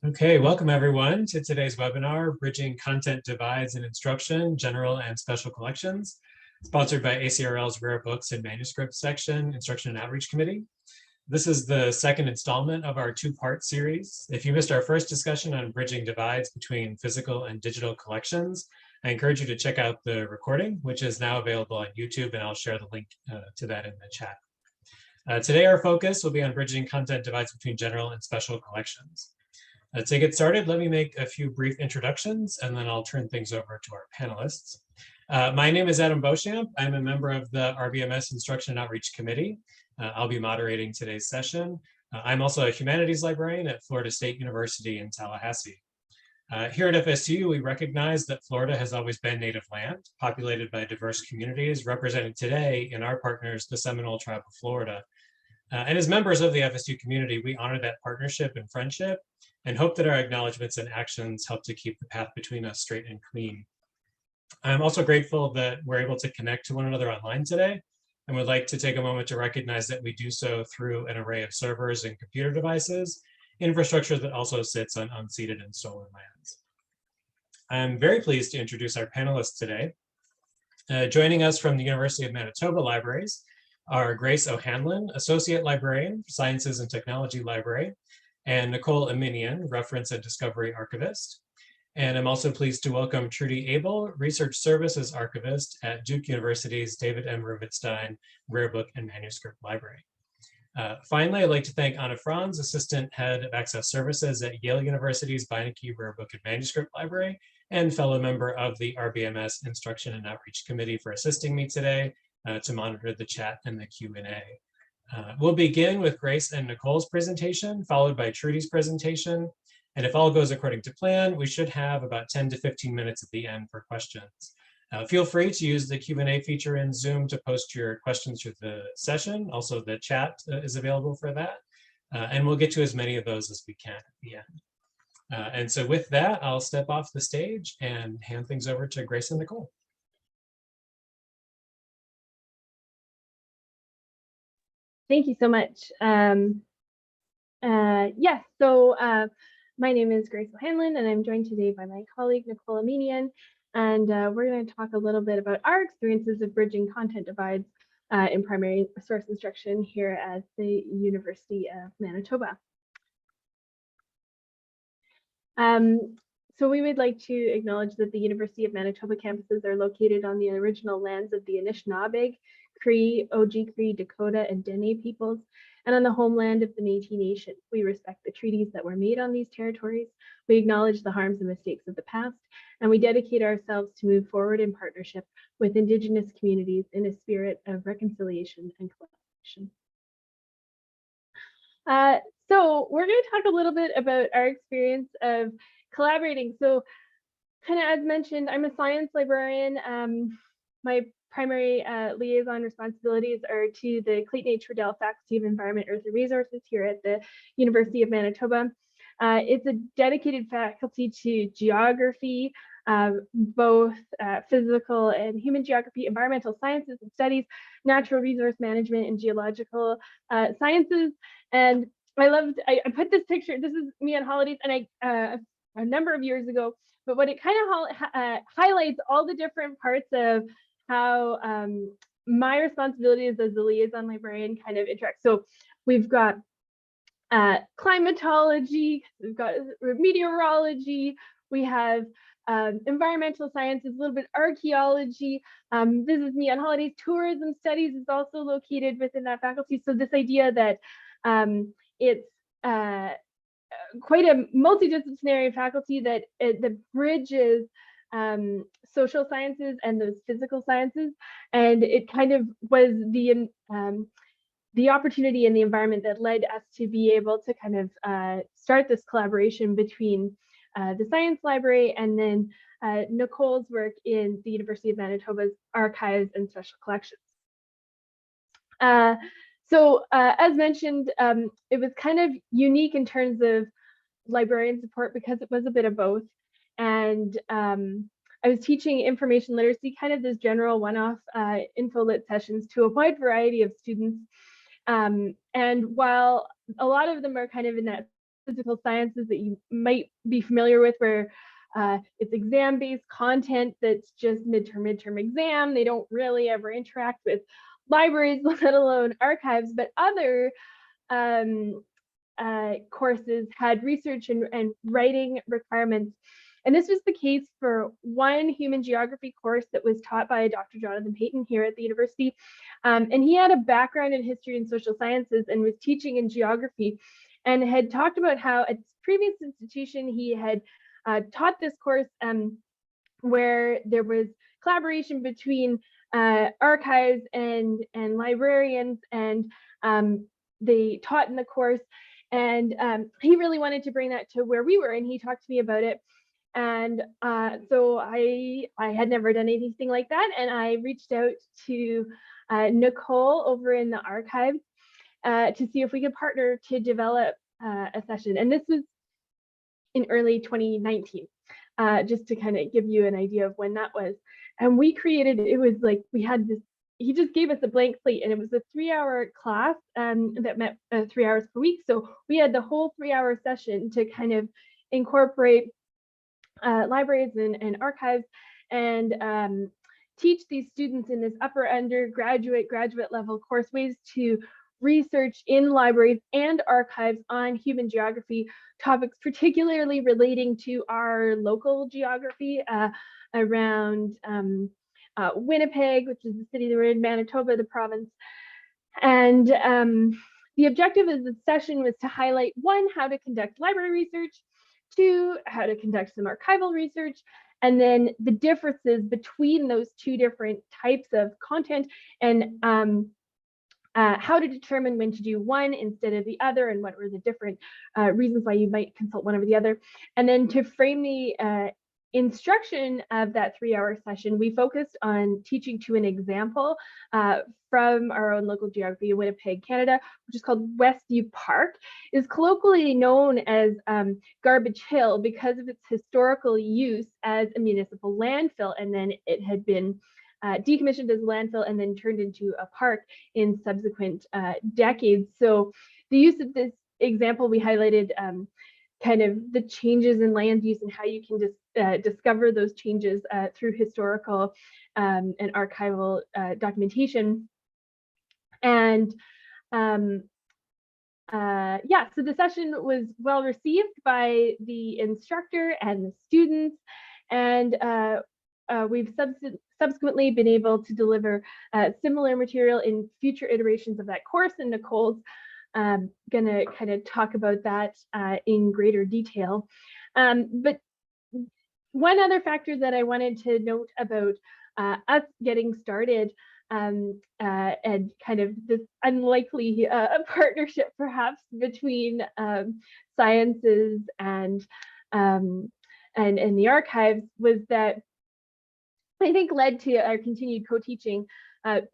Okay, welcome everyone to today's webinar, Bridging Content Divides in Instruction, General and Special Collections, sponsored by ACRL's Rare Books and Manuscripts section, Instruction and Outreach Committee. This is the second installment of our two-part series. If you missed our first discussion on bridging divides between physical and digital collections, I encourage you to check out the recording, which is now available on YouTube, and I'll share the link to that in the chat. Today, our focus will be on bridging content divides between general and special collections. To get started, let me make a few brief introductions, and then I'll turn things over to our panelists. My name is Adam Beauchamp. I'm a member of the RBMS Instruction and Outreach Committee. I'll be moderating today's session. I'm also a humanities librarian at Florida State University in Tallahassee. Here at FSU, we recognize that Florida has always been native land, populated by diverse communities, represented today in our partners, the Seminole Tribe of Florida. And as members of the FSU community, we honor that partnership and friendship and hope that our acknowledgements and actions help to keep the path between us straight and clean. I'm also grateful that we're able to connect to one another online today, and would like to take a moment to recognize that we do so through an array of servers and computer devices, infrastructure that also sits on unceded and stolen lands. I'm very pleased to introduce our panelists today. Joining us from the University of Manitoba Libraries are Grace O'Hanlon, Associate Librarian, Sciences and Technology Library, and Nicole Aminian, Reference and Discovery Archivist. And I'm also pleased to welcome Trudy Abel, Research Services Archivist at Duke University's David M. Rubenstein Rare Book and Manuscript Library. Finally, I'd like to thank Anna Franz, Assistant Head of Access Services at Yale University's Beinecke Rare Book and Manuscript Library, and fellow member of the RBMS Instruction and Outreach Committee for assisting me today to monitor the chat and the Q&A. We'll begin with Grace and Nicole's presentation, followed by Trudy's presentation. And if all goes according to plan, we should have about 10 to 15 minutes at the end for questions. Feel free to use the Q&A feature in Zoom to post your questions through the session. Also, the chat is available for that. And we'll get to as many of those as we can at the end. And so with that, I'll step off the stage and hand things over to Grace and Nicole. Thank you so much. Yes, so my name is Grace O'Hanlon, and I'm joined today by my colleague, Nicole Aminian, and we're going to talk a little bit about our experiences of bridging content divides in primary source instruction here at the University of Manitoba. So we would like to acknowledge that the University of Manitoba campuses are located on the original lands of the Anishinaabe, Cree, Oji-Cree, Dakota, and Dene peoples, and on the homeland of the Métis Nation. We respect the treaties that were made on these territories. We acknowledge the harms and mistakes of the past, and we dedicate ourselves to move forward in partnership with Indigenous communities in a spirit of reconciliation and collaboration. So we're going to talk a little bit about our experience of collaborating. So kind of as mentioned, I'm a science librarian. My primary liaison responsibilities are to the Clayton H. Riddell Faculty of Environment, Earth and Resources here at the University of Manitoba. It's a dedicated faculty to geography, both physical and human geography, environmental sciences and studies, natural resource management, and geological sciences. And I put this picture, this is me on holidays, and a number of years ago, but what it kind of highlights all the different parts of how my responsibilities as a liaison librarian kind of interact. So we've got climatology, we've got meteorology, we have environmental sciences, a little bit archaeology. This is me on holidays. Tourism studies is also located within that faculty. So this idea that it's quite a multidisciplinary faculty that bridges social sciences and those physical sciences, and it kind of was the opportunity and the environment that led us to be able to kind of start this collaboration between the science library and then Nicole's work in the University of Manitoba's archives and special collections. So as mentioned, it was kind of unique in terms of librarian support because it was a bit of both. And I was teaching information literacy, kind of this general one-off info lit sessions to a wide variety of students. And while a lot of them are kind of in that physical sciences that you might be familiar with, where it's exam-based content that's just midterm exam. They don't really ever interact with libraries, let alone archives, but other courses had research and writing requirements. And this was the case for one human geography course that was taught by Dr. Jonathan Payton here at the university. And he had a background in history and social sciences and was teaching in geography, and had talked about how at his previous institution he had taught this course where there was collaboration between archives and librarians, and they taught in the course. And he really wanted to bring that to where we were, and he talked to me about it. And so I had never done anything like that, and I reached out to Nicole over in the archives to see if we could partner to develop a session. And this was in early 2019, just to kind of give you an idea of when that was. And we created, it was like, we had this, he just gave us a blank slate, and it was a 3-hour class that met 3 hours per week. So we had the whole 3-hour session to kind of incorporate libraries and archives, and teach these students in this upper undergraduate, graduate level course ways to research in libraries and archives on human geography topics, particularly relating to our local geography around Winnipeg, which is the city that we're in, Manitoba, the province. And the objective of the session was to highlight, one, how to conduct library research, two, how to conduct some archival research, and then the differences between those two different types of content, and how to determine when to do one instead of the other, and what were the different reasons why you might consult one over the other. And then to frame the instruction of that 3-hour session, we focused on teaching to an example from our own local geography in Winnipeg, Canada, which is called Westview Park. It is colloquially known as Garbage Hill because of its historical use as a municipal landfill, and then it had been decommissioned as a landfill and then turned into a park in subsequent decades. So the use of this example, we highlighted kind of the changes in land use and how you can just discover those changes through historical and archival documentation. And yeah, so the session was well received by the instructor and the students, and we've subsequently been able to deliver similar material in future iterations of that course, and Nicole's gonna kind of talk about that in greater detail. But one other factor that I wanted to note about us getting started and kind of this unlikely partnership perhaps between sciences and the archives was that I think led to our continued co-teaching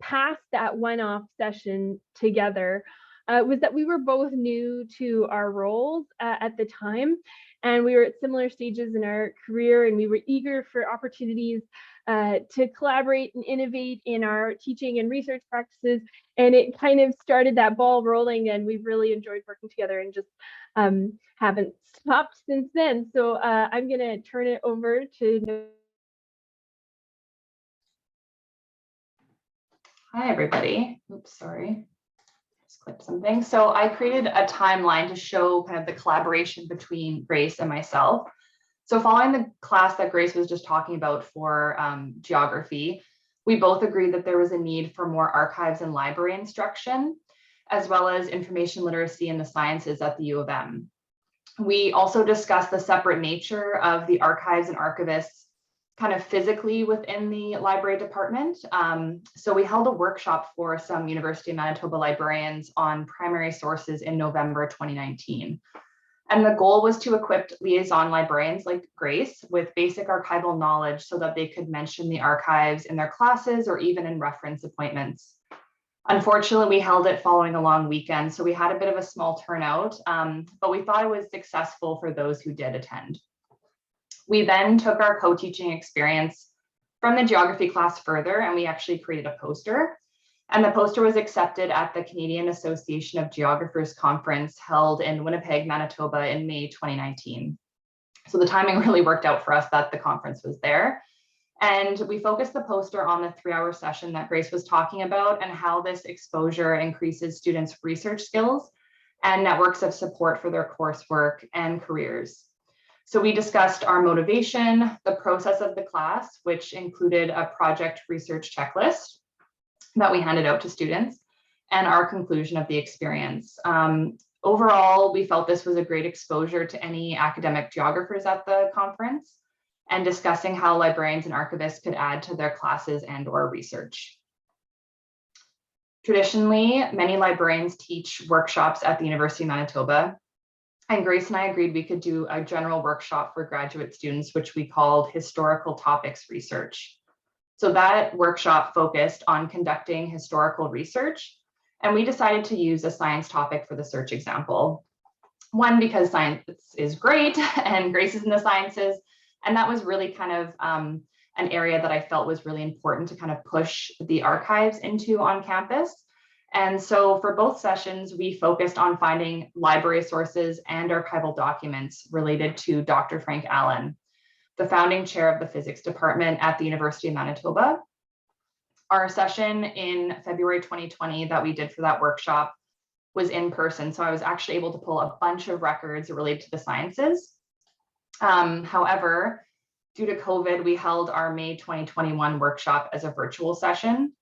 past that one-off session together, was that we were both new to our roles at the time, and we were at similar stages in our career, and we were eager for opportunities to collaborate and innovate in our teaching and research practices. And it kind of started that ball rolling, and we've really enjoyed working together and just haven't stopped since then. So I'm gonna turn it over to Hi, everybody. Oops, sorry. Just clicked something. So I created a timeline to show kind of the collaboration between Grace and myself. So following the class that Grace was just talking about for geography, we both agreed that there was a need for more archives and library instruction, as well as information literacy in the sciences at the U of M. We also discussed the separate nature of the archives and archivists kind of physically within the library department. So we held a workshop for some University of Manitoba librarians on primary sources in November 2019. And the goal was to equip liaison librarians like Grace with basic archival knowledge so that they could mention the archives in their classes or even in reference appointments. Unfortunately, we held it following a long weekend, so we had a bit of a small turnout, but we thought it was successful for those who did attend. We then took our co-teaching experience from the geography class further, and we actually created a poster. And the poster was accepted at the Canadian Association of Geographers Conference held in Winnipeg, Manitoba in May 2019. So the timing really worked out for us that the conference was there. And we focused the poster on the 3-hour session that Grace was talking about and how this exposure increases students' research skills and networks of support for their coursework and careers. So we discussed our motivation, the process of the class, which included a project research checklist that we handed out to students, and our conclusion of the experience. Overall, we felt this was a great exposure to any academic geographers at the conference and discussing how librarians and archivists could add to their classes and/or research. Traditionally, many librarians teach workshops at the University of Manitoba, and Grace and I agreed we could do a general workshop for graduate students, which we called Historical Topics Research. So that workshop focused on conducting historical research, and we decided to use a science topic for the search example. One, because science is great and Grace is in the sciences, and that was really kind of an area that I felt was really important to kind of push the archives into on campus. And so for both sessions, we focused on finding library sources and archival documents related to Dr. Frank Allen, the founding chair of the physics department at the University of Manitoba. Our session in February 2020 that we did for that workshop was in person. So I was actually able to pull a bunch of records related to the sciences. However, due to COVID, we held our May 2021 workshop as a virtual session.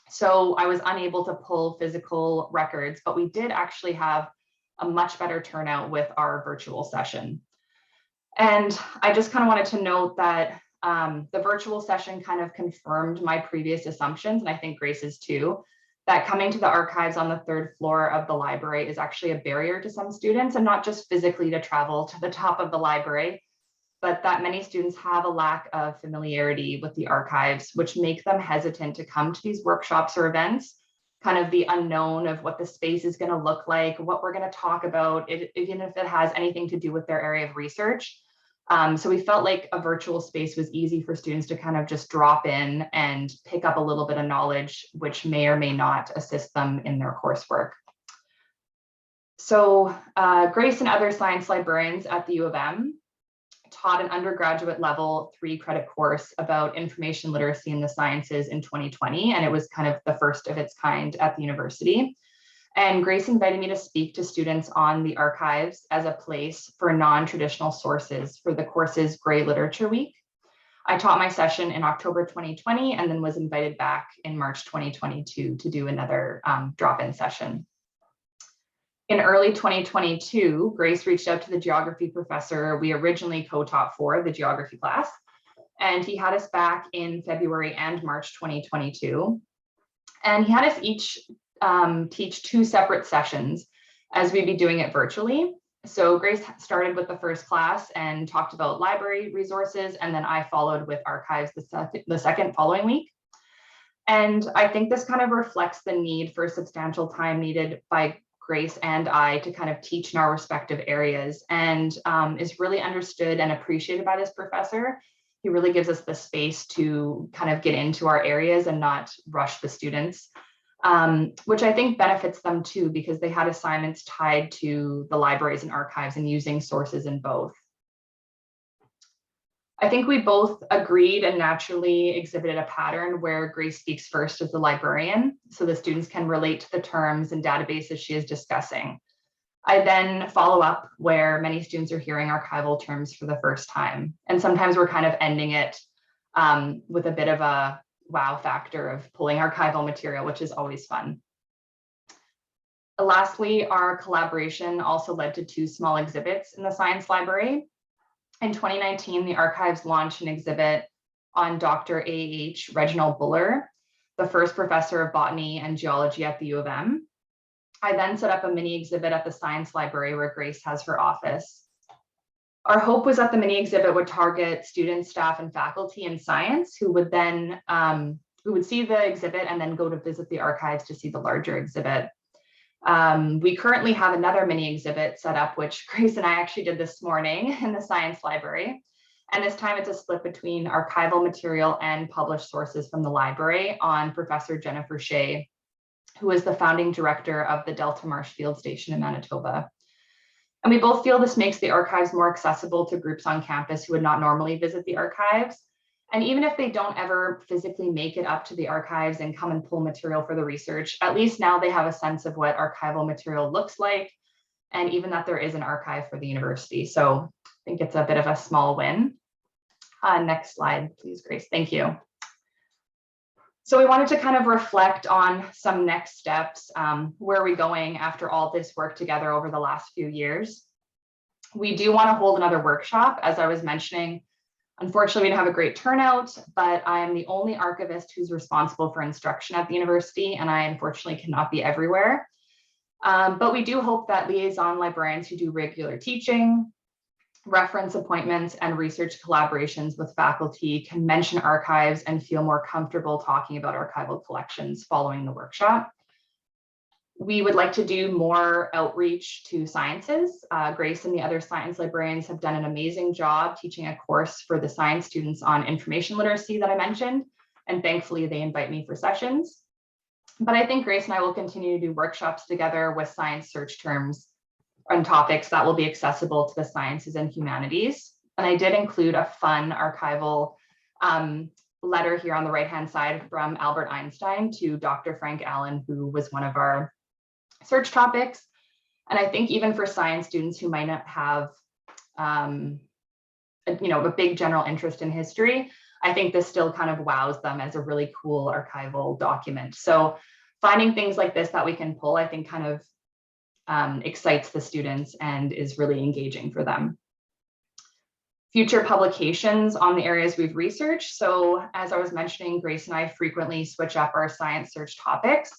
So I was unable to pull physical records, but we did actually have a much better turnout with our virtual session. And I just kind of wanted to note that the virtual session kind of confirmed my previous assumptions, and I think Grace's too, that coming to the archives on the 3rd floor of the library is actually a barrier to some students, and not just physically to travel to the top of the library, but that many students have a lack of familiarity with the archives, which make them hesitant to come to these workshops or events, kind of the unknown of what the space is going to look like, what we're going to talk about, even if it has anything to do with their area of research. So we felt like a virtual space was easy for students to kind of just drop in and pick up a little bit of knowledge, which may or may not assist them in their coursework. So Grace and other science librarians at the U of M taught an undergraduate level 3-credit course about information literacy in the sciences in 2020, and it was kind of the first of its kind at the university. And Grace invited me to speak to students on the archives as a place for non-traditional sources for the course's Grey Literature Week. I taught my session in October 2020 and then was invited back in March 2022 to do another drop-in session. In early 2022, Grace reached out to the geography professor we originally co-taught for, the geography class, and he had us back in February and March 2022. And he had us each teach 2 separate sessions as we'd be doing it virtually. So Grace started with the first class and talked about library resources, and then I followed with archives the second following week. And I think this kind of reflects the need for substantial time needed by Grace and I to kind of teach in our respective areas, and is really understood and appreciated by this professor. He really gives us the space to kind of get into our areas and not rush the students, which I think benefits them too, because they had assignments tied to the libraries and archives and using sources in both. I think we both agreed and naturally exhibited a pattern where Grace speaks first as the librarian, so the students can relate to the terms and databases she is discussing. I then follow up where many students are hearing archival terms for the first time. And sometimes we're kind of ending it with a bit of a wow factor of pulling archival material, which is always fun. Lastly, our collaboration also led to 2 small exhibits in the science library. In 2019, the archives launched an exhibit on Dr. A.H. Reginald Buller, the first professor of botany and geology at the U of M. I then set up a mini exhibit at the science library where Grace has her office. Our hope was that the mini exhibit would target students, staff, and faculty in science who would then see the exhibit and then go to visit the archives to see the larger exhibit. We currently have another mini exhibit set up, which Grace and I actually did this morning in the science library. And this time it's a split between archival material and published sources from the library on Professor Jennifer Shea, who is the founding director of the Delta Marsh Field Station in Manitoba. And we both feel this makes the archives more accessible to groups on campus who would not normally visit the archives. And even if they don't ever physically make it up to the archives and come and pull material for the research, at least now they have a sense of what archival material looks like, and even that there is an archive for the university. So I think it's a bit of a small win. Next slide, please, Grace. Thank you. So we wanted to kind of reflect on some next steps. Where are we going after all this work together over the last few years? We do want to hold another workshop, as I was mentioning. Unfortunately, we didn't have a great turnout, but I am the only archivist who's responsible for instruction at the university, and I unfortunately cannot be everywhere. But we do hope that liaison librarians who do regular teaching, reference appointments, and research collaborations with faculty can mention archives and feel more comfortable talking about archival collections following the workshop. We would like to do more outreach to sciences. Grace and the other science librarians have done an amazing job teaching a course for the science students on information literacy that I mentioned, and thankfully they invite me for sessions. But I think Grace and I will continue to do workshops together with science search terms and topics that will be accessible to the sciences and humanities. And I did include a fun archival letter here on the right-hand side from Albert Einstein to Dr. Frank Allen, who was one of our search topics. And I think even for science students who might not have a big general interest in history, I think this still kind of wows them as a really cool archival document. So finding things like this that we can pull, I think kind of excites the students and is really engaging for them. Future publications on the areas we've researched. So as I was mentioning, Grace and I frequently switch up our science search topics,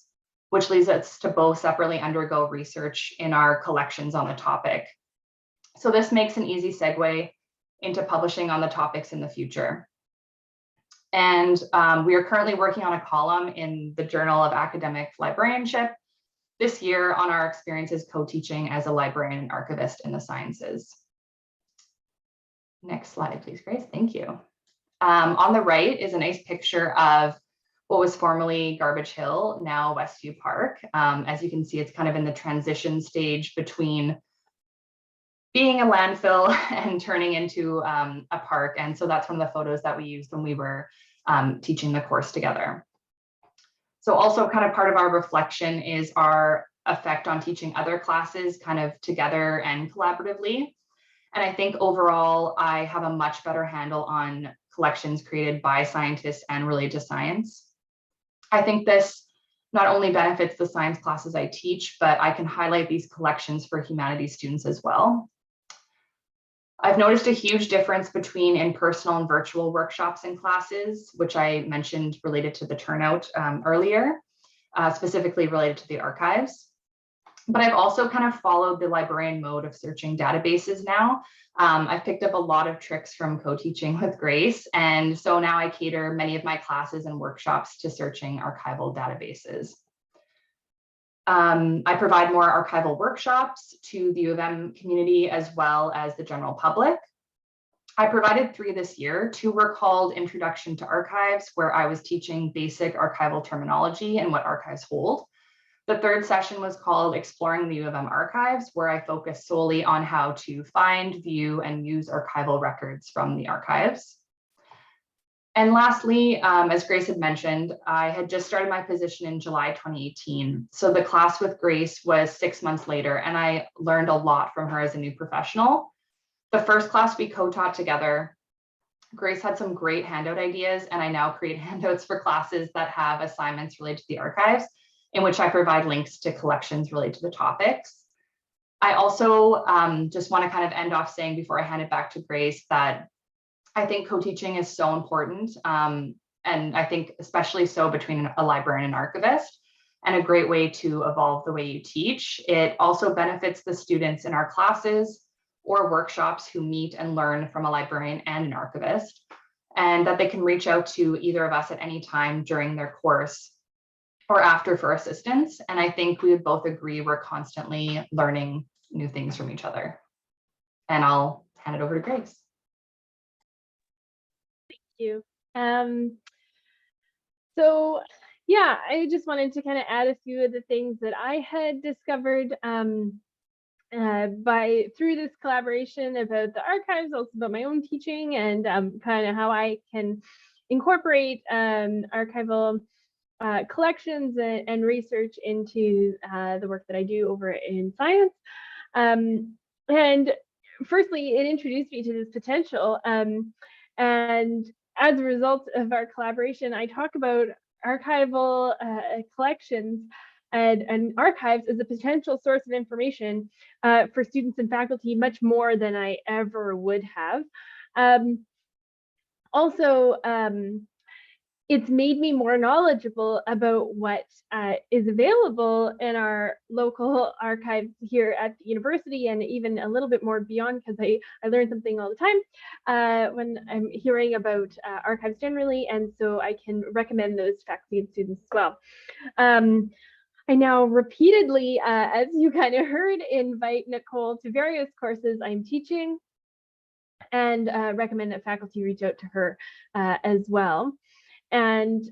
which leads us to both separately undergo research in our collections on the topic. So this makes an easy segue into publishing on the topics in the future. And we are currently working on a column in the Journal of Academic Librarianship this year on our experiences co-teaching as a librarian and archivist in the sciences. Next slide, please, Grace. Thank you. On the right is a nice picture of what was formerly Garbage Hill, now Westview Park. As you can see, it's kind of in the transition stage between being a landfill and turning into a park. And so that's one of the photos that we used when we were teaching the course together. So also kind of part of our reflection is our effect on teaching other classes kind of together and collaboratively. And I think overall, I have a much better handle on collections created by scientists and related to science. I think this not only benefits the science classes I teach, but I can highlight these collections for humanities students as well. I've noticed a huge difference between in-person and virtual workshops and classes, which I mentioned related to the turnout earlier, specifically related to the archives. But I've also kind of followed the librarian mode of searching databases now. I've picked up a lot of tricks from co-teaching with Grace, and so now I cater many of my classes and workshops to searching archival databases. I provide more archival workshops to the U of M community as well as the general public. I provided 3 this year. 2 were called Introduction to Archives, where I was teaching basic archival terminology and what archives hold. The 3rd session was called Exploring the U of M Archives, where I focused solely on how to find, view, and use archival records from the archives. And lastly, as Grace had mentioned, I had just started my position in July 2018. So the class with Grace was 6 months later, and I learned a lot from her as a new professional. The first class we co-taught together, Grace had some great handout ideas, and I now create handouts for classes that have assignments related to the archives, in which I provide links to collections related to the topics. I also just want to kind of end off saying before I hand it back to Grace that I think co-teaching is so important, and I think especially so between a librarian and archivist, and a great way to evolve the way you teach. It also benefits the students in our classes or workshops who meet and learn from a librarian and an archivist, and that they can reach out to either of us at any time during their course or after for assistance. And I think we would both agree we're constantly learning new things from each other. And I'll hand it over to Grace. You. So Yeah, I just wanted to kind of add a few of the things that I had discovered through this collaboration about the archives, also about my own teaching, and kind of how I can incorporate archival collections and research into the work that I do over in science. And firstly, it introduced me to this potential. And as a result of our collaboration, I talk about archival collections and archives as a potential source of information for students and faculty, much more than I ever would have. Also, it's made me more knowledgeable about what is available in our local archives here at the university, and even a little bit more beyond, because I learn something all the time when I'm hearing about archives generally, and so I can recommend those to faculty and students as well. I now repeatedly, as you kind of heard, invite Nicole to various courses I'm teaching, and recommend that faculty reach out to her as well. And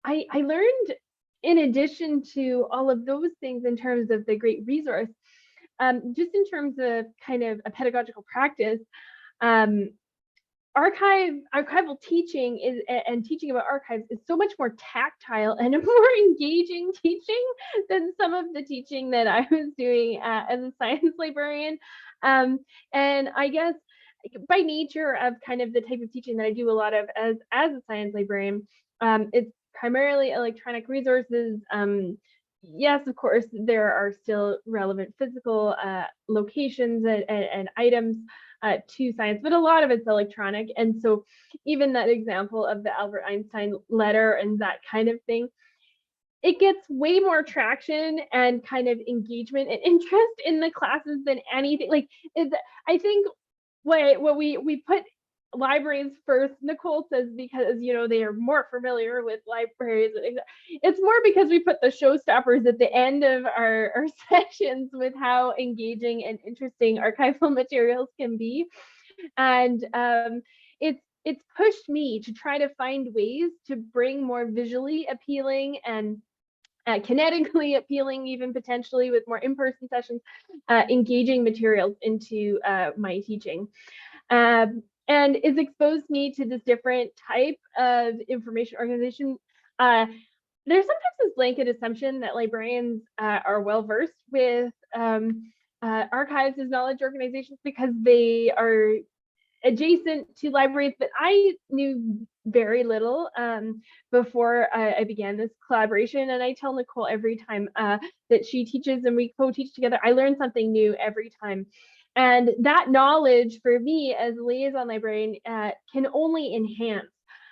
I learned, in addition to all of those things, in terms of the great resource, just in terms of kind of a pedagogical practice, archival teaching is, and teaching about archives, is so much more tactile and a more engaging teaching than some of the teaching that I was doing as a science librarian. And I guess by nature of kind of the type of teaching that I do a lot of as a science librarian, it's primarily electronic resources. Yes, of course, there are still relevant physical locations and items to science, but a lot of it's electronic. And so even that example of the Albert Einstein letter and that kind of thing, it gets way more traction and kind of engagement and interest in the classes than anything. Like, I think what we put libraries first, Nicole says, because they are more familiar with libraries. It's more because we put the showstoppers at the end of our sessions with how engaging and interesting archival materials can be. And it's pushed me to try to find ways to bring more visually appealing and kinetically appealing, even potentially with more in-person sessions, engaging materials into my teaching. And it's exposed me to this different type of information organization. There's sometimes this blanket assumption that librarians are well versed with archives as knowledge organizations because they are adjacent to libraries, but I knew very little before I began this collaboration. And I tell Nicole every time that she teaches and we co-teach together, I learn something new every time. And that knowledge for me as a liaison librarian can only enhance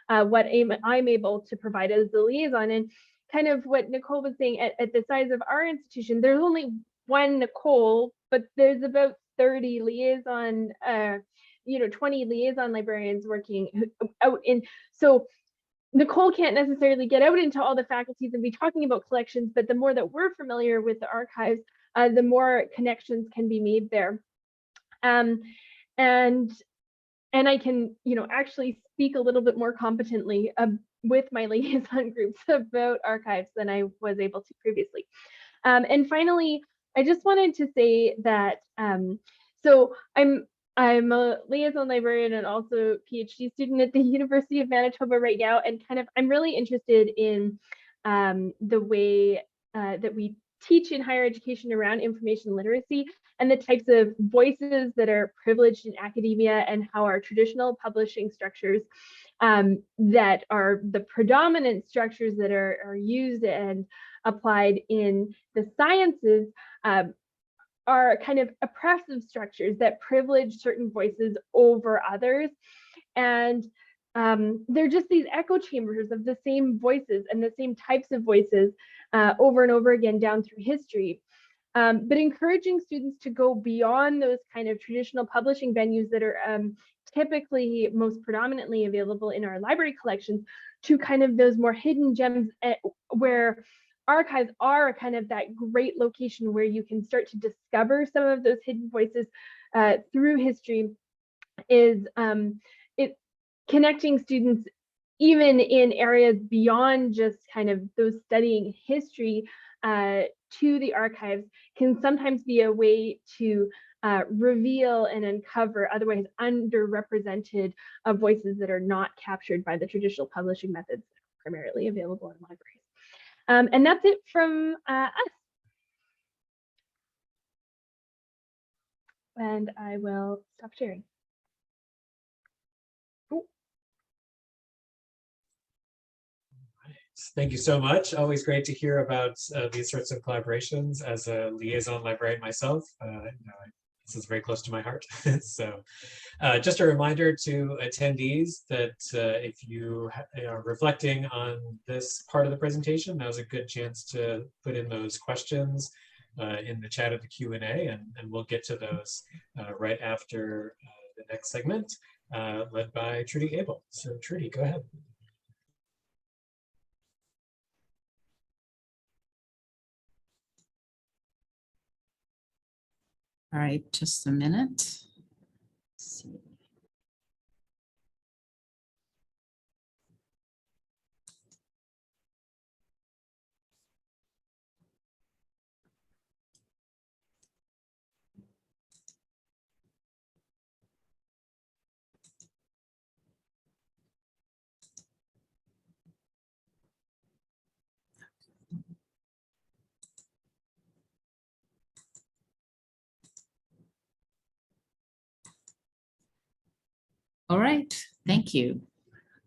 what I'm able to provide as a liaison. And kind of what Nicole was saying, at the size of our institution, there's only one Nicole, but there's about 30 liaison 20 liaison librarians working out in. So Nicole can't necessarily get out into all the faculties and be talking about collections, but the more that we're familiar with the archives, the more connections can be made there. And I can, actually speak a little bit more competently with my liaison groups about archives than I was able to previously. And finally, I just wanted to say that, so I'm a liaison librarian and also PhD student at the University of Manitoba right now, and I'm really interested in the way that we teach in higher education around information literacy and the types of voices that are privileged in academia, and how our traditional publishing structures that are the predominant structures that are used and applied in the sciences are kind of oppressive structures that privilege certain voices over others. And they're just these echo chambers of the same voices and the same types of voices over and over again down through history. But encouraging students to go beyond those kind of traditional publishing venues that are typically most predominantly available in our library collections to kind of those more hidden gems where archives are kind of that great location where you can start to discover some of those hidden voices through history. Is it connecting students even in areas beyond just kind of those studying history to the archives can sometimes be a way to reveal and uncover otherwise underrepresented voices that are not captured by the traditional publishing methods primarily available in libraries. And that's it from us. And I will stop sharing. Thank you so much. Always great to hear about these sorts of collaborations. As a liaison librarian myself, this is very close to my heart. So just a reminder to attendees that if you are reflecting on this part of the presentation, now's a good chance to put in those questions in the chat of the Q&A, and we'll get to those right after the next segment, led by Trudy Abel. So Trudy, go ahead. All right, just a minute. Let's see. All right, thank you.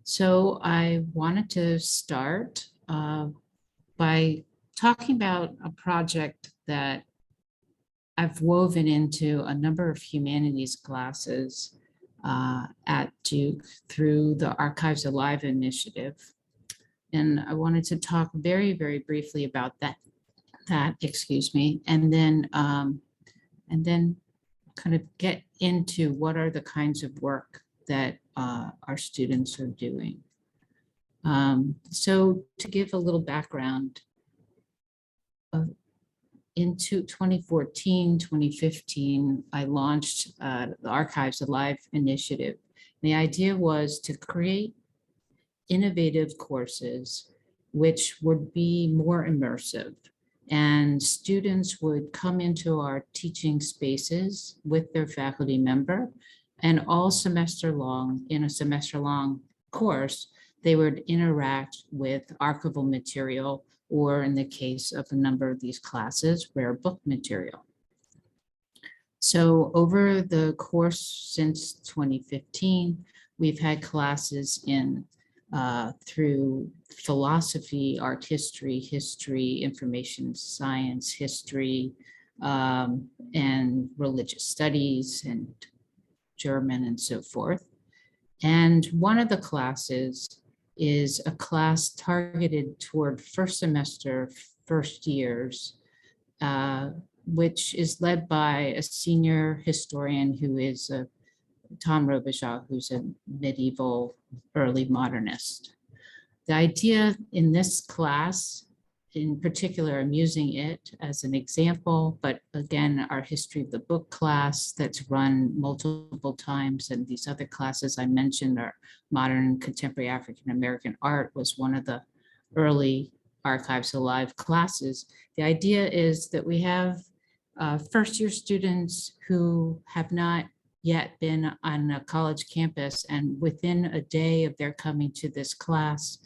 So I wanted to start by talking about a project that I've woven into a number of humanities classes at Duke through the Archives Alive initiative. And I wanted to talk very, very briefly about that, excuse me, and then kind of get into what are the kinds of work that our students are doing. So to give a little background, into 2014, 2015, I launched the Archives Alive initiative. The idea was to create innovative courses which would be more immersive, and students would come into our teaching spaces with their faculty member, and all semester long, in a semester long course, they would interact with archival material, or in the case of a number of these classes, rare book material. So over the course since 2015, we've had classes in through philosophy, art history, information science, history, and religious studies, and German, and so forth. And one of the classes is a class targeted toward first semester, first years, which is led by a senior historian who is Tom Robichaud, who's a medieval early modernist. The idea in this class, in particular, I'm using it as an example, but again, our history of the book class that's run multiple times, and these other classes I mentioned are modern contemporary African American art was one of the early Archives Alive classes. The idea is that we have first year students who have not yet been on a college campus, and within a day of their coming to this class,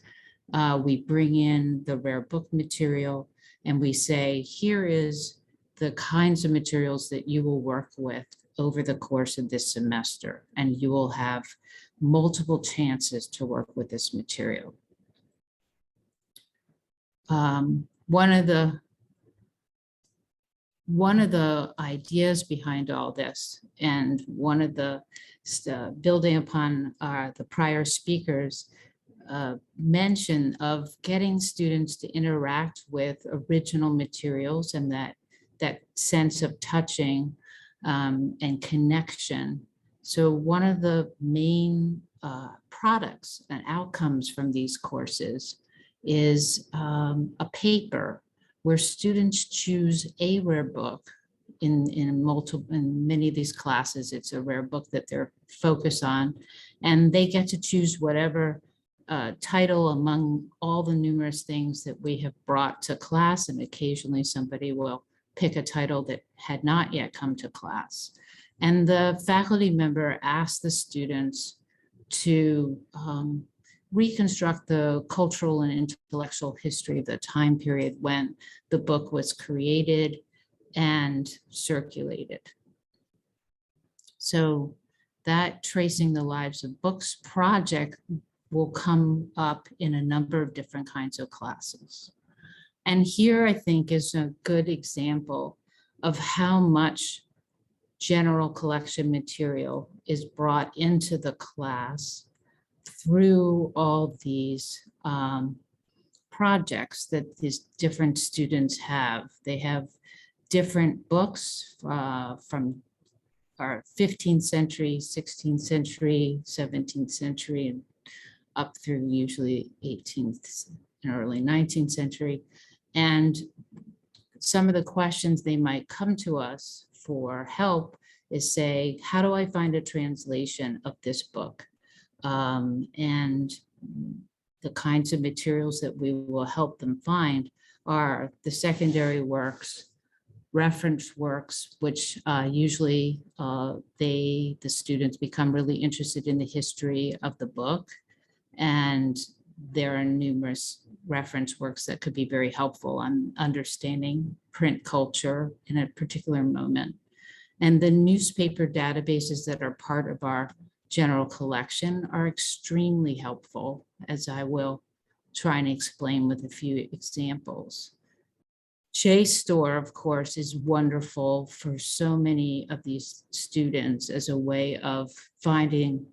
we bring in the rare book material and we say, here is the kinds of materials that you will work with over the course of this semester, and you will have multiple chances to work with this material. One of the ideas behind all this, and one of the building upon the prior speakers, mention of getting students to interact with original materials, and that sense of touching and connection. So one of the main products and outcomes from these courses is a paper where students choose a rare book. In many of these classes, it's a rare book that they're focused on, and they get to choose whatever title among all the numerous things that we have brought to class, and occasionally somebody will pick a title that had not yet come to class. And the faculty member asked the students to reconstruct the cultural and intellectual history of the time period when the book was created and circulated. So that Tracing the Lives of Books project will come up in a number of different kinds of classes. And here I think is a good example of how much general collection material is brought into the class through all these projects that these different students have. They have different books from our 15th century, 16th century, 17th century, and up through usually 18th and early 19th century. And some of the questions they might come to us for help is say, how do I find a translation of this book? And the kinds of materials that we will help them find are the secondary works, reference works, which usually the students become really interested in the history of the book. And there are numerous reference works that could be very helpful on understanding print culture in a particular moment. And the newspaper databases that are part of our general collection are extremely helpful, as I will try and explain with a few examples. JSTOR, of course, is wonderful for so many of these students as a way of finding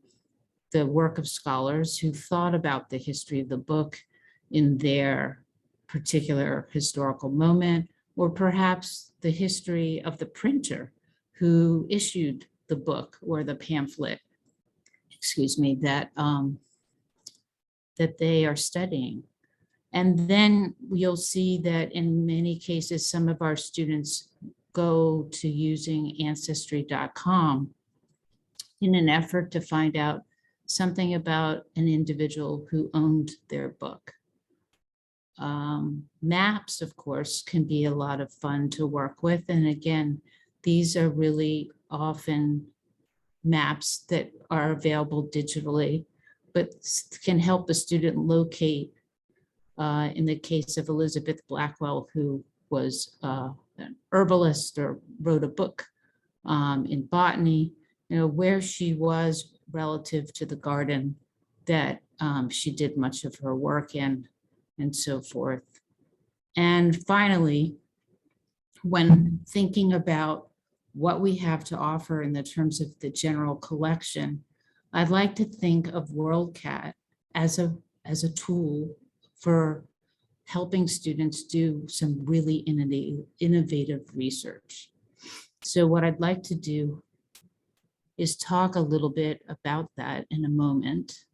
the work of scholars who thought about the history of the book in their particular historical moment, or perhaps the history of the printer who issued the book or the pamphlet, that they are studying. And then you'll see that in many cases, some of our students go to using ancestry.com in an effort to find out something about an individual who owned their book. Maps, of course, can be a lot of fun to work with. And again, these are really often maps that are available digitally, but can help the student locate, in the case of Elizabeth Blackwell, who was an herbalist or wrote a book in botany, where she was relative to the garden that she did much of her work in, and so forth. And finally, when thinking about what we have to offer in the terms of the general collection, I'd like to think of WorldCat as a tool for helping students do some really innovative research. So what I'd like to do is talk a little bit about that in a moment.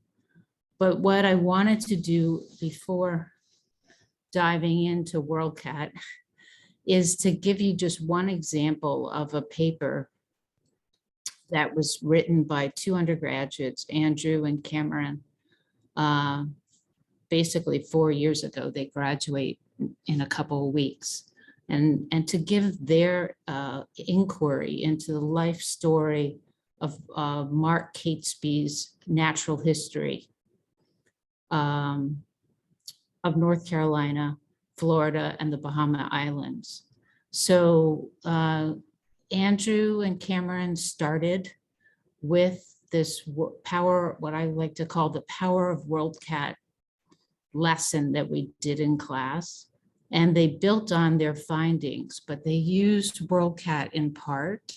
But what I wanted to do before diving into WorldCat is to give you just one example of a paper that was written by two undergraduates, Andrew and Cameron, basically 4 years ago. They graduate in a couple of weeks. And to give their inquiry into the life story of Mark Catesby's natural history of North Carolina, Florida, and the Bahama Islands. So Andrew and Cameron started with this power, what I like to call the power of WorldCat lesson that we did in class. And they built on their findings, but they used WorldCat in part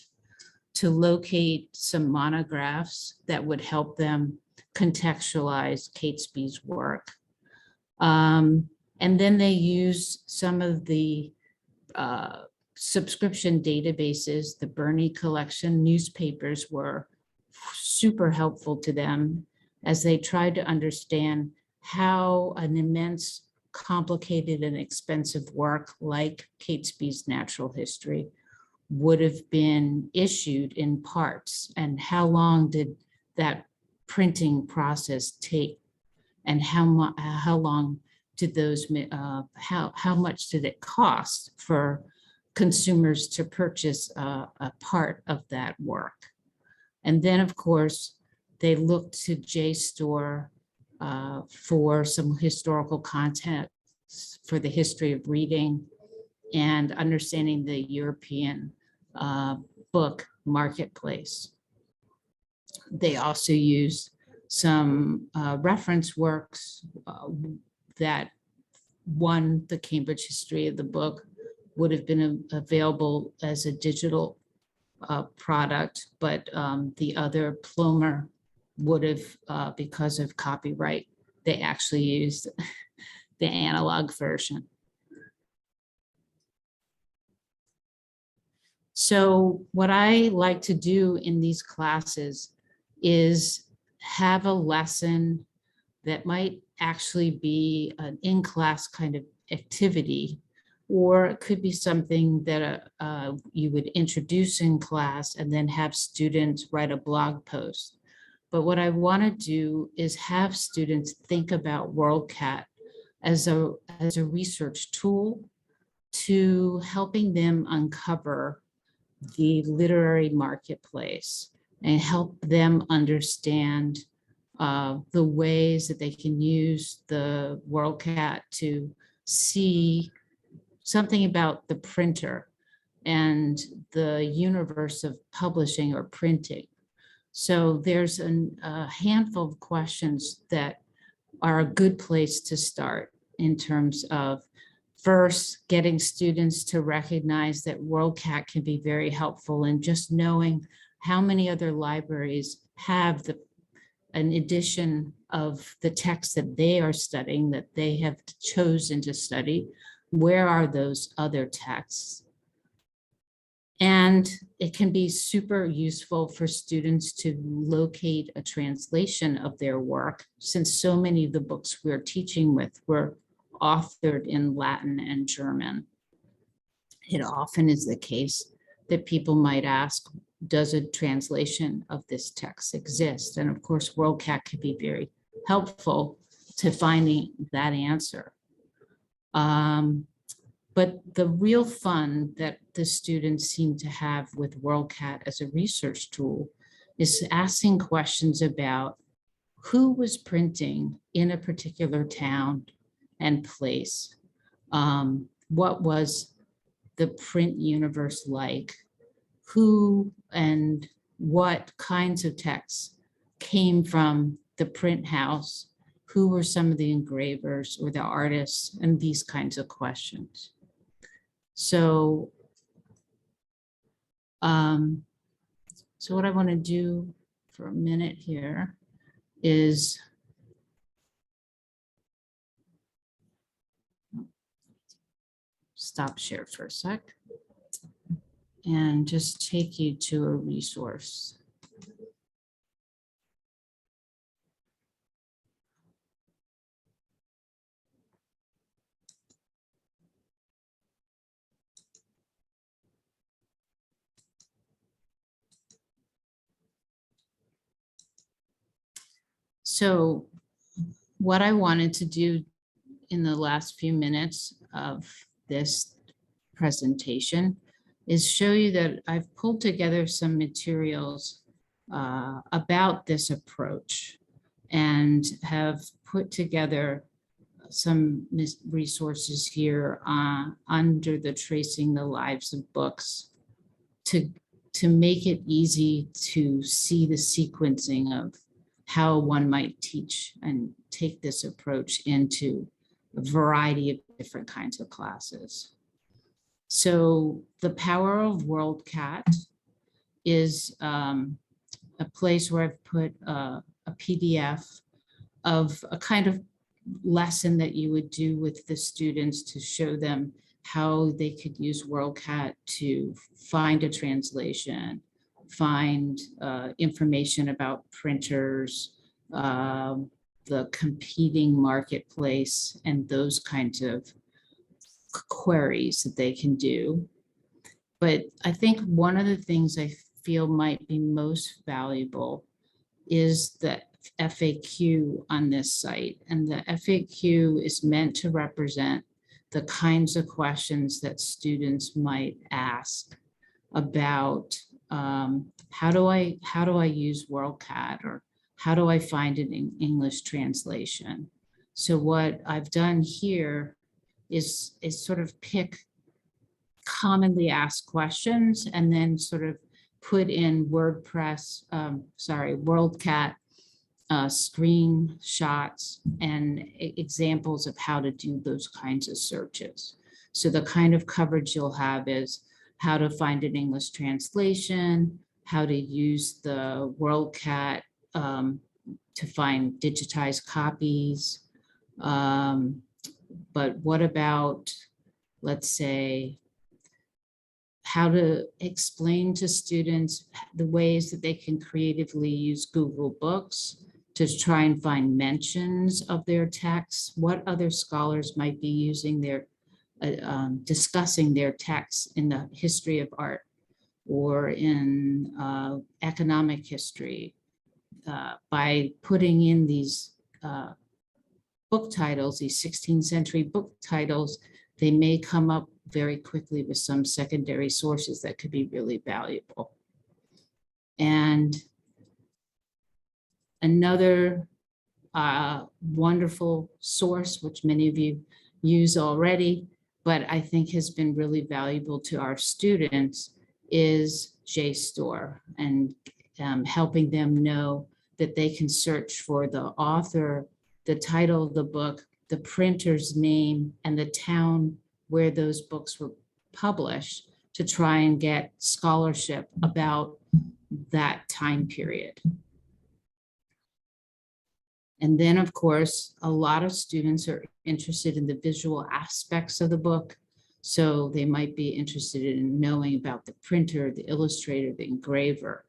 to locate some monographs that would help them contextualize Catesby's work. And then they used some of the subscription databases. The Burney collection newspapers were super helpful to them as they tried to understand how an immense, complicated and expensive work like Catesby's natural history would have been issued in parts, and how long did that printing process take and how long did those, how much did it cost for consumers to purchase a part of that work. And then, of course, they looked to JSTOR for some historical content for the history of reading and understanding the European book marketplace. They also used some reference works that one, the Cambridge history of the book would have been available as a digital product, but the other, Plomer, would have, because of copyright, they actually used the analog version. So what I like to do in these classes is have a lesson that might actually be an in-class kind of activity, or it could be something that you would introduce in class and then have students write a blog post. But what I want to do is have students think about WorldCat as a research tool to helping them uncover the literary marketplace and help them understand the ways that they can use the WorldCat to see something about the printer and the universe of publishing or printing. So there's a handful of questions that are a good place to start in terms of first getting students to recognize that WorldCat can be very helpful in just knowing how many other libraries have an edition of the text that they are studying, that they have chosen to study. Where are those other texts? And it can be super useful for students to locate a translation of their work, since so many of the books we're teaching with were authored in Latin and German. It often is the case that people might ask, does a translation of this text exist? And of course, WorldCat could be very helpful to finding that answer. But the real fun that the students seem to have with WorldCat as a research tool is asking questions about who was printing in a particular town and place. What was the print universe like? Who and what kinds of texts came from the print house? Who were some of the engravers or the artists, and these kinds of questions. So, so what I want to do for a minute here is stop share for a sec and just take you to a resource. So what I wanted to do in the last few minutes of this presentation is show you that I've pulled together some materials about this approach and have put together some resources here under the Tracing the Lives of Books to make it easy to see the sequencing of how one might teach and take this approach into a variety of different kinds of classes. So the power of WorldCat is a place where I've put a PDF of a kind of lesson that you would do with the students to show them how they could use WorldCat to find a translation, find information about printers, the competing marketplace, and those kinds of queries that they can do. But I think one of the things I feel might be most valuable is that FAQ on this site, and the FAQ is meant to represent the kinds of questions that students might ask about how do I use WorldCat, or how do I find an English translation. So what I've done here is sort of pick commonly asked questions and then sort of put in WordCat screenshots and examples of how to do those kinds of searches. So the kind of coverage you'll have is how to find an English translation, how to use the WorldCat to find digitized copies. But what about, let's say, how to explain to students the ways that they can creatively use Google Books to try and find mentions of their texts, what other scholars might be using their, discussing their texts in the history of art or in economic history, by putting in these book titles, these 16th century book titles, they may come up very quickly with some secondary sources that could be really valuable. And another wonderful source, which many of you use already, but I think has been really valuable to our students, is JSTOR, and helping them know that they can search for the author, the title of the book, the printer's name, and the town where those books were published to try and get scholarship about that time period. And then, of course, a lot of students are interested in the visual aspects of the book. So they might be interested in knowing about the printer, the illustrator, the engraver.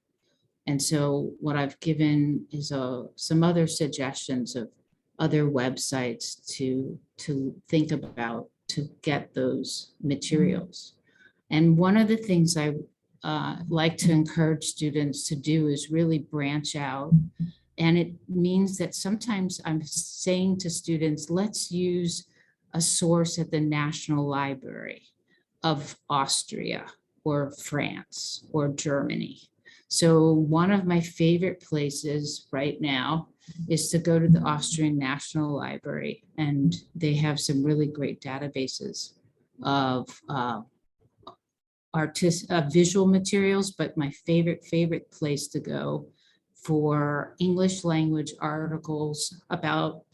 And so what I've given is some other suggestions of other websites to think about to get those materials. And one of the things I like to encourage students to do is really branch out. And it means that sometimes I'm saying to students, let's use a source at the National Library of Austria or France or Germany. So one of my favorite places right now is to go to the Austrian National Library, and they have some really great databases of visual materials, but my favorite place to go for English language articles about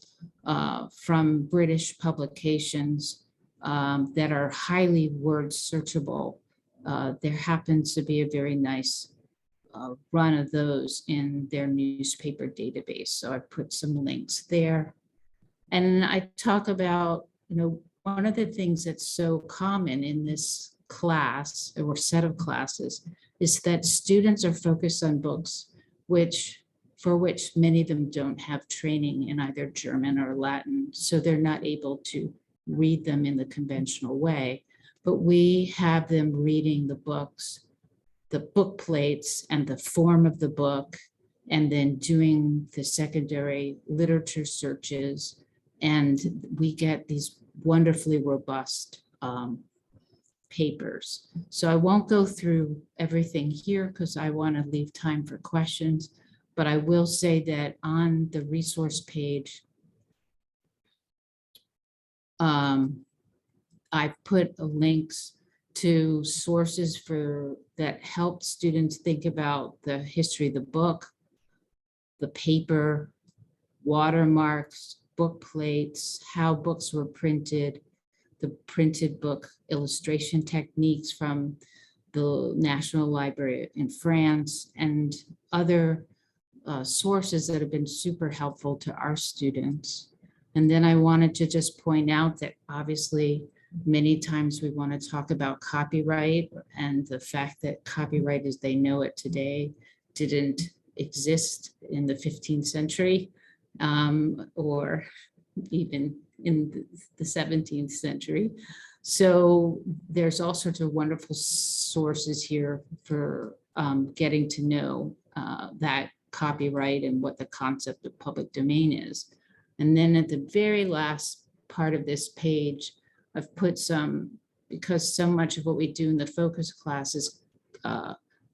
from British publications that are highly word searchable. There happens to be a very nice run of those in their newspaper database. So I put some links there. And I talk about, one of the things that's so common in this class or set of classes is that students are focused on books for which many of them don't have training in either German or Latin. So they're not able to read them in the conventional way, but we have them reading the books, the book plates and the form of the book, and then doing the secondary literature searches. And we get these wonderfully robust papers. So I won't go through everything here because I want to leave time for questions, but I will say that on the resource page, I put links to sources that help students think about the history of the book, the paper, watermarks, book plates, how books were printed, the printed book illustration techniques from the National Library in France, and other sources that have been super helpful to our students. And then I wanted to just point out that obviously many times we want to talk about copyright and the fact that copyright as they know it today didn't exist in the 15th century or even in the 17th century. So there's all sorts of wonderful sources here for getting to know that copyright and what the concept of public domain is. And then at the very last part of this page, I've put some, because so much of what we do in the focus classes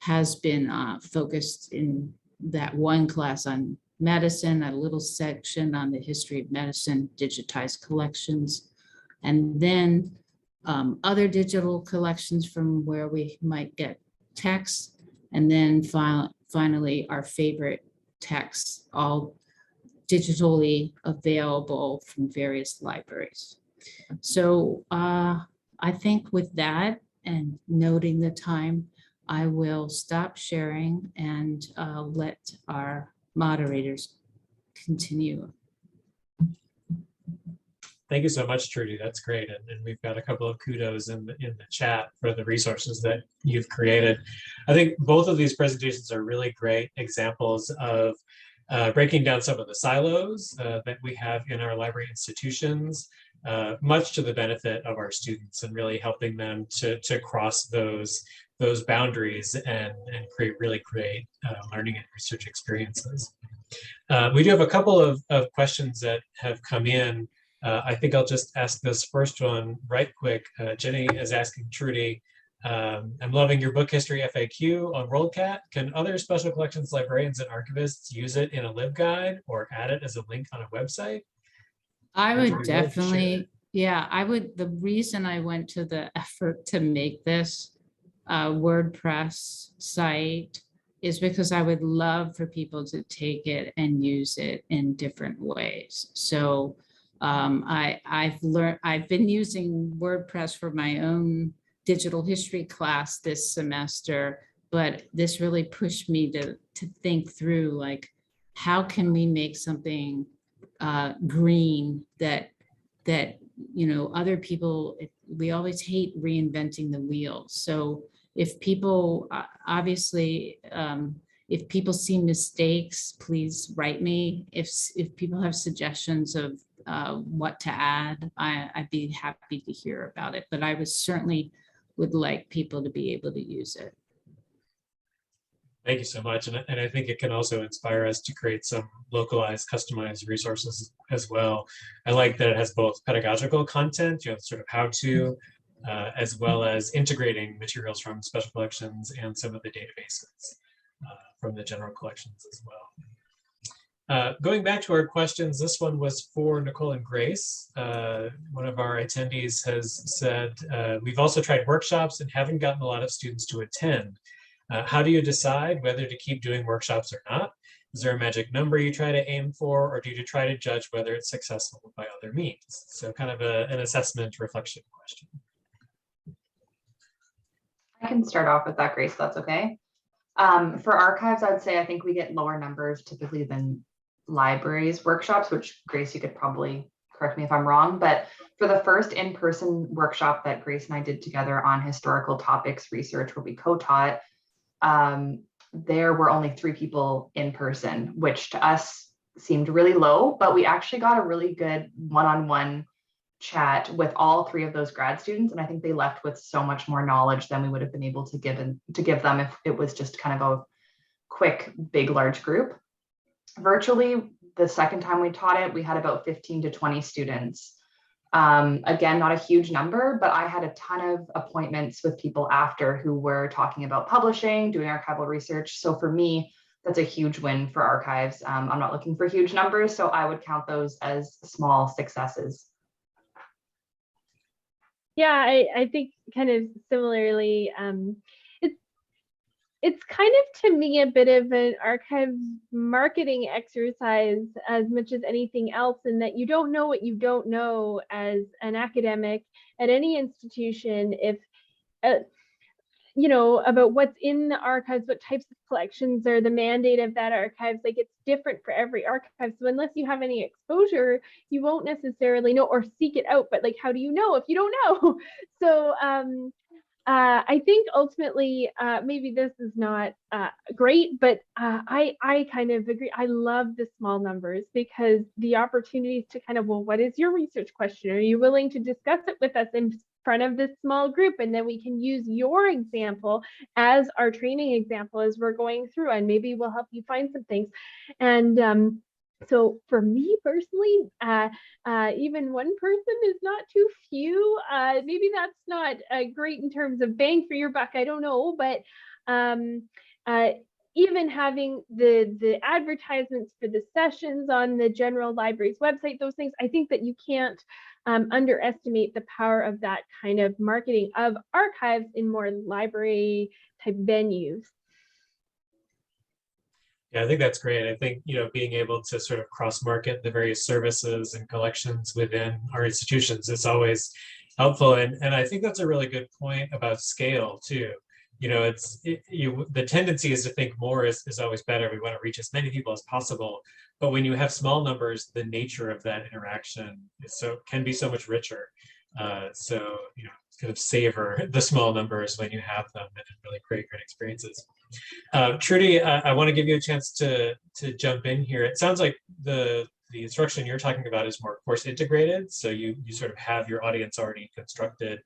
has been focused in that one class on medicine, a little section on the history of medicine, digitized collections, and then other digital collections from where we might get text, and then finally our favorite texts, all digitally available from various libraries. So I think with that and noting the time, I will stop sharing and let our moderators continue. Thank you so much, Trudy. That's great. And we've got a couple of kudos in the chat for the resources that you've created. I think both of these presentations are really great examples of breaking down some of the silos that we have in our library institutions, much to the benefit of our students, and really helping them to cross those boundaries and really create learning and research experiences. We do have a couple of questions that have come in. I think I'll just ask this first one right quick. Jenny is asking Trudy, I'm loving your book history FAQ on WorldCat. Can other special collections librarians and archivists use it in a LibGuide or add it as a link on a website? I would definitely, yeah, I would. The reason I went to the effort to make this WordPress site is because I would love for people to take it and use it in different ways. So I've been using WordPress for my own digital history class this semester, but this really pushed me to think through, like, how can we make something green that you know, other people, we always hate reinventing the wheel. So if people obviously if people see mistakes, please write me. If people have suggestions of what to add, I'd be happy to hear about it. But I was certainly would like people to be able to use it. Thank you so much. And I think it can also inspire us to create some localized, customized resources as well. I like that it has both pedagogical content, you know, sort of how to, as well as integrating materials from special collections and some of the databases from the general collections as well. Going back to our questions, this one was for Nicole and Grace. One of our attendees has said, we've also tried workshops and haven't gotten a lot of students to attend. How do you decide whether to keep doing workshops or not? Is there a magic number you try to aim for, or do you try to judge whether it's successful by other means? So kind of an assessment reflection question. I can start off with that, Grace, if that's okay. For archives, I would say I think we get lower numbers typically than libraries workshops, which Grace, you could probably correct me if I'm wrong, but for the first in-person workshop that Grace and I did together on historical topics research, where we co-taught, there were only 3 people in person, which to us seemed really low, but we actually got a really good one-on-one chat with all 3 of those grad students. And I think they left with so much more knowledge than we would have been able to give them if it was just kind of a quick, big, large group. Virtually, the second time we taught it, we had about 15 to 20 students. Again, not a huge number, but I had a ton of appointments with people after who were talking about publishing, doing archival research. So for me, that's a huge win for archives. I'm not looking for huge numbers, so I would count those as small successes. Yeah, I think kind of similarly, it's kind of, to me, a bit of an archive marketing exercise as much as anything else, in that you don't know what you don't know as an academic at any institution, if you know, about what's in the archives, what types of collections are the mandate of that archives. Like, it's different for every archive. So unless you have any exposure, you won't necessarily know, or seek it out. But like, how do you know if you don't know? So I think ultimately, maybe this is not great, but I kind of agree. I love the small numbers, because the opportunities to kind of, well, what is your research question? Are you willing to discuss it with us? And front of this small group, and then we can use your example as our training example as we're going through, and maybe we'll help you find some things. And so for me personally, even one person is not too few. Maybe that's not great in terms of bang for your buck, I don't know, but even having the advertisements for the sessions on the general library's website, those things, I think that you can't underestimate the power of that kind of marketing of archives in more library type venues. Yeah, I think that's great. I think, being able to sort of cross-market the various services and collections within our institutions is always helpful. And I think that's a really good point about scale too. The tendency is to think more is always better. We want to reach as many people as possible. But when you have small numbers, the nature of that interaction can be so much richer. Kind of savor the small numbers when you have them and really create great experiences. Trudy, I want to give you a chance to jump in here. It sounds like the instruction you're talking about is more course integrated, so you sort of have your audience already constructed.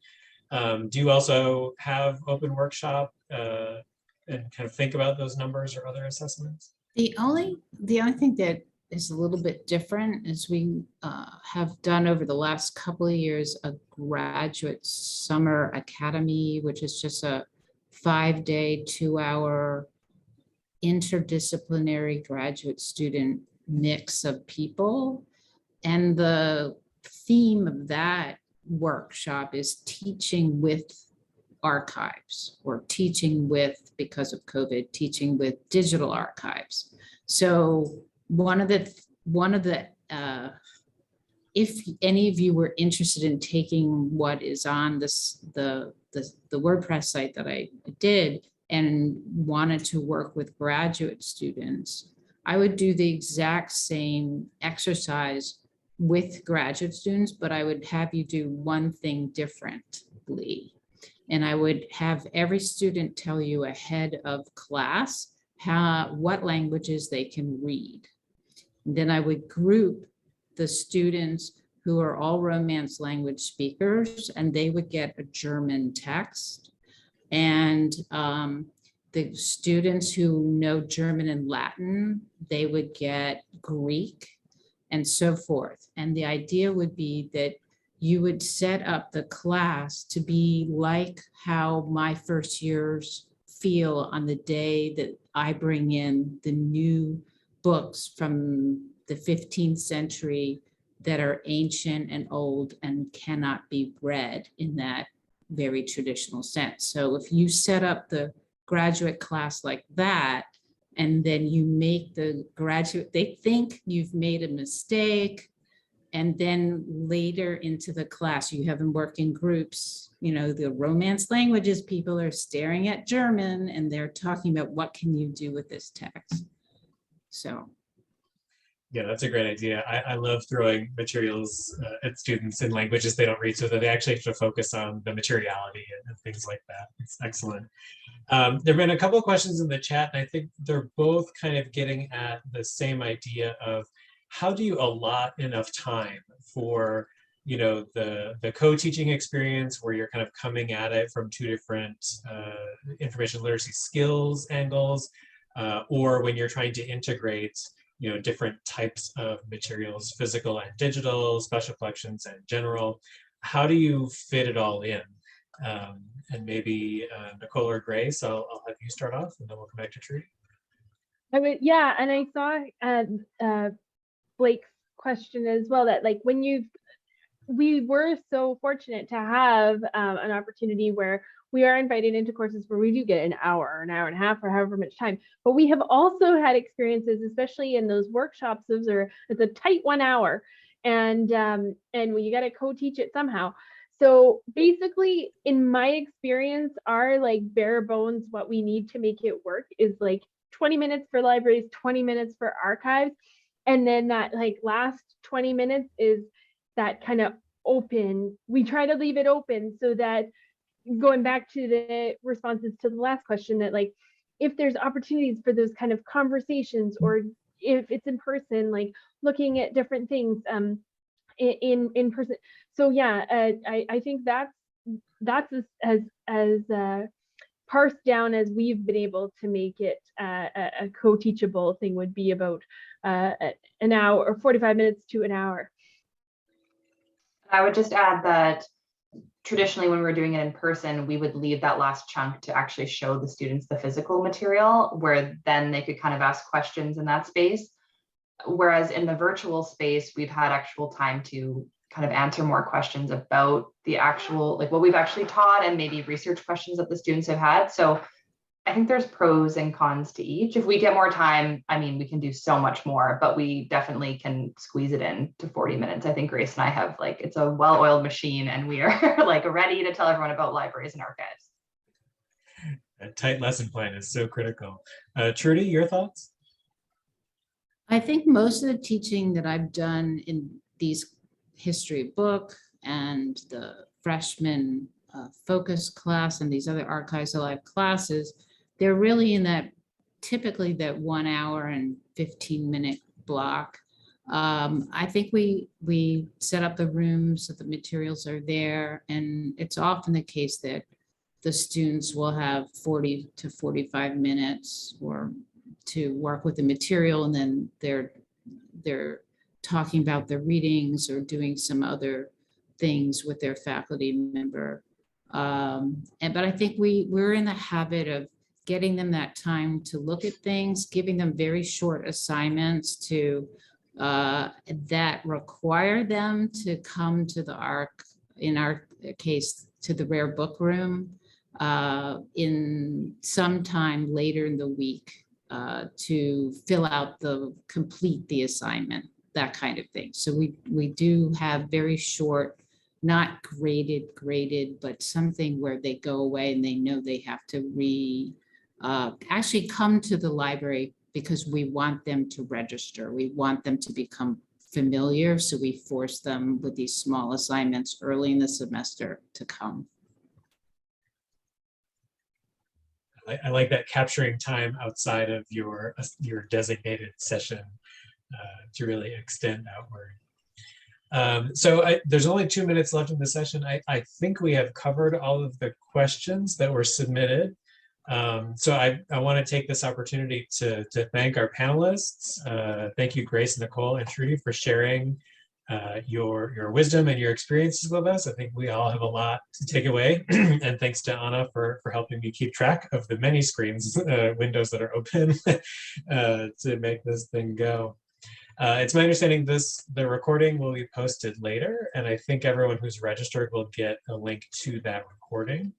Do you also have open workshop and kind of think about those numbers or other assessments? The only thing that is a little bit different is we have done over the last couple of years a graduate summer academy, which is just a 5-day, 2-hour interdisciplinary graduate student mix of people. And the theme of that workshop is teaching with archives, or teaching with, because of COVID, teaching with digital archives. So one of the if any of you were interested in taking what is on the WordPress site that I did and wanted to work with graduate students, I would do the exact same exercise with graduate students, but I would have you do one thing differently. And I would have every student tell you ahead of class what languages they can read. And then I would group the students who are all Romance language speakers, and they would get a German text. And the students who know German and Latin, they would get Greek, and so forth. And the idea would be that you would set up the class to be like how my first years feel on the day that I bring in the new books from the 15th century that are ancient and old and cannot be read in that very traditional sense. So if you set up the graduate class like that, and then you make the graduate, they think you've made a mistake, and then later into the class, you have them work in groups. The Romance languages people are staring at German and they're talking about what can you do with this text. So. Yeah, that's a great idea. I love throwing materials at students in languages they don't read so that they actually have to focus on the materiality and things like that. It's excellent. There have been a couple of questions in the chat, and I think they're both kind of getting at the same idea of how do you allot enough time for the co-teaching experience where you're kind of coming at it from two different information literacy skills angles, or when you're trying to integrate different types of materials, physical and digital, special collections and general. How do you fit it all in? And maybe Nicole or Grace, I'll have you start off, and then we'll come back to Trudy. Yeah, and I saw Blake's question as well, that like we were so fortunate to have an opportunity where we are invited into courses where we do get an hour and a half, or however much time. But we have also had experiences, especially in those workshops, it's a tight 1 hour, and you got to co-teach it somehow. So basically, in my experience, our like bare bones, what we need to make it work is like 20 minutes for libraries, 20 minutes for archives. And then that like last 20 minutes is that kind of open. We try to leave it open so that, going back to the responses to the last question, that like if there's opportunities for those kind of conversations, or if it's in person, like looking at different things in person. So yeah, I think that's that's as parsed down as we've been able to make it a co-teachable thing would be about an hour or 45 minutes to an hour. I would just add that traditionally when we were doing it in person, we would leave that last chunk to actually show the students the physical material, where then they could kind of ask questions in that space. Whereas in the virtual space, we've had actual time to kind of answer more questions about the actual, like what we've actually taught and maybe research questions that the students have had. So I think there's pros and cons to each. If we get more time, I mean, we can do so much more, but we definitely can squeeze it in to 40 minutes. I think Grace and I have like, it's a well-oiled machine and we are like ready to tell everyone about libraries and archives. A tight lesson plan is so critical. Trudy, your thoughts? I think most of the teaching that I've done in these history book and the freshman focus class and these other Archives Alive classes, they're really in that typically that 1 hour and 15-minute block. I think we set up the rooms so the materials are there, and it's often the case that the students will have 40 to 45 minutes or to work with the material, and then they're talking about the readings or doing some other things with their faculty member. But I think we're in the habit of getting them that time to look at things, giving them very short assignments to that require them to come to the in our case, to the rare book room in some time later in the week to fill out complete the assignment, that kind of thing. So we do have very short, not graded, but something where they go away and they know they have to actually come to the library because we want them to register. We want them to become familiar. So we force them with these small assignments early in the semester to come. I like that, capturing time outside of your designated session to really extend outward. There's only 2 minutes left in the session. I think we have covered all of the questions that were submitted. So I want to take this opportunity to thank our panelists. Thank you, Grace, Nicole, and Trudy, for sharing your wisdom and your experiences with us. I think we all have a lot to take away. And thanks to Anna for helping me keep track of the many screens, windows that are open to make this thing go. It's my understanding the recording will be posted later, and I think everyone who's registered will get a link to that recording.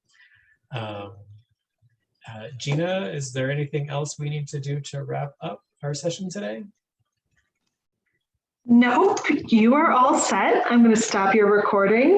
Gina, is there anything else we need to do to wrap up our session today? Nope, you are all set. I'm going to stop your recording.